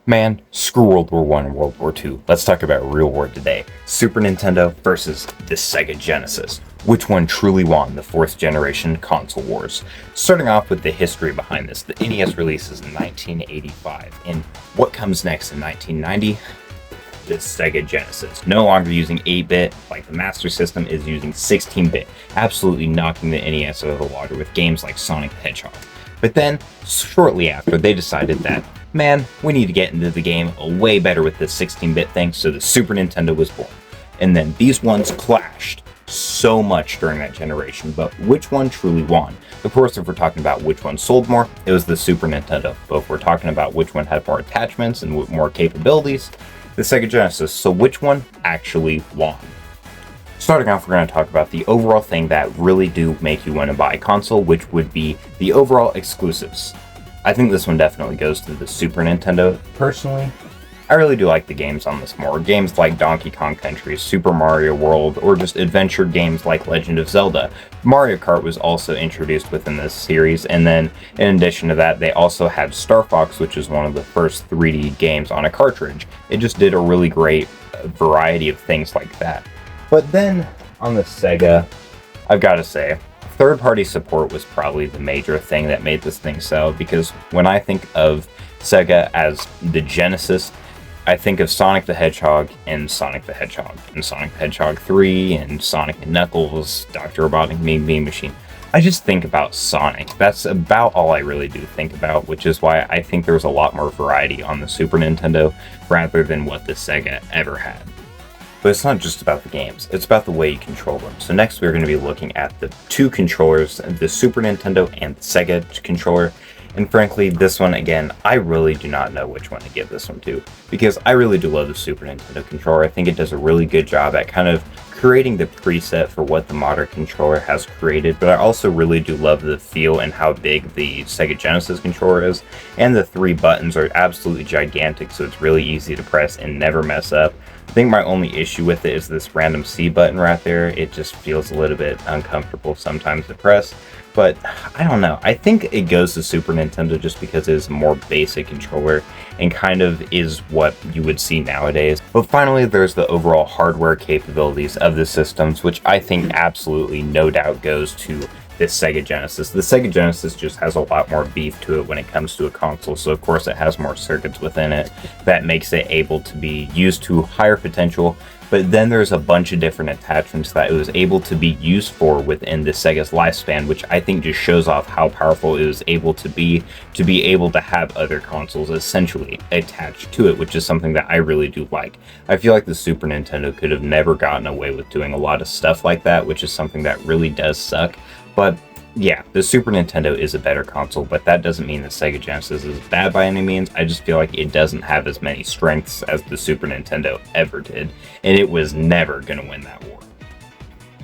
Man, screw World War I and World War II. Let's talk about real war today. Super Nintendo versus the Sega Genesis. Which one truly won the fourth generation console wars? Starting off with the history behind this, the NES releases in 1985, and what comes next in 1990? The Sega Genesis. No longer using 8-bit, like the Master System is using 16-bit, absolutely knocking the NES out of the water with games like Sonic the Hedgehog. But then, shortly after, they decided that, man, we need to get into the game way better with this 16-bit thing, so the Super Nintendo was born. And then these ones clashed so much during that generation, but which one truly won? Of course, if we're talking about which one sold more, it was the Super Nintendo. But if we're talking about which one had more attachments and more capabilities, the Sega Genesis. So which one actually won? Starting off, we're going to talk about the overall thing that really do make you want to buy a console, which would be the overall exclusives. I think this one definitely goes to the Super Nintendo. Personally, I really do like the games on this more. Games like Donkey Kong Country, Super Mario World, or just adventure games like Legend of Zelda. Mario Kart was also introduced within this series, and then in addition to that, they also had Star Fox, which is one of the first 3D games on a cartridge. It just did a really great variety of things like that. But then, on the Sega, I've got to say, third-party support was probably the major thing that made this thing sell, because when I think of Sega as the Genesis, I think of Sonic the Hedgehog and Sonic the Hedgehog, and Sonic the Hedgehog 3, and Sonic and Knuckles, Dr. Robotnik Mean Machine. I just think about Sonic. That's about all I really do think about, which is why I think there's a lot more variety on the Super Nintendo rather than what the Sega ever had. But it's not just about the games, it's about the way you control them. So next we're going to be looking at the two controllers, the Super Nintendo and the Sega controller. And frankly, this one, again, I really do not know which one to give this one to, because I really do love the Super Nintendo controller. I think it does a really good job at kind of creating the preset for what the modern controller has created, but I also really do love the feel and how big the Sega Genesis controller is, and the 3 buttons are absolutely gigantic, so it's really easy to press and never mess up. I think my only issue with it is this random C button right there. It just feels a little bit uncomfortable sometimes to press. But I don't know. I think it goes to Super Nintendo just because it is a more basic controller and kind of is what you would see nowadays. But finally, there's the overall hardware capabilities of the systems, which I think absolutely no doubt goes to this Sega Genesis. The Sega Genesis just has a lot more beef to it when it comes to a console, so of course it has more circuits within it that makes it able to be used to higher potential. But then there's a bunch of different attachments that it was able to be used for within the Sega's lifespan, which I think just shows off how powerful it was able to be able to have other consoles essentially attached to it, which is something that I really do like. I feel like the Super Nintendo could have never gotten away with doing a lot of stuff like that, which is something that really does suck. But yeah, the Super Nintendo is a better console, but that doesn't mean the Sega Genesis is bad by any means. I just feel like it doesn't have as many strengths as the Super Nintendo ever did, and it was never going to win that war.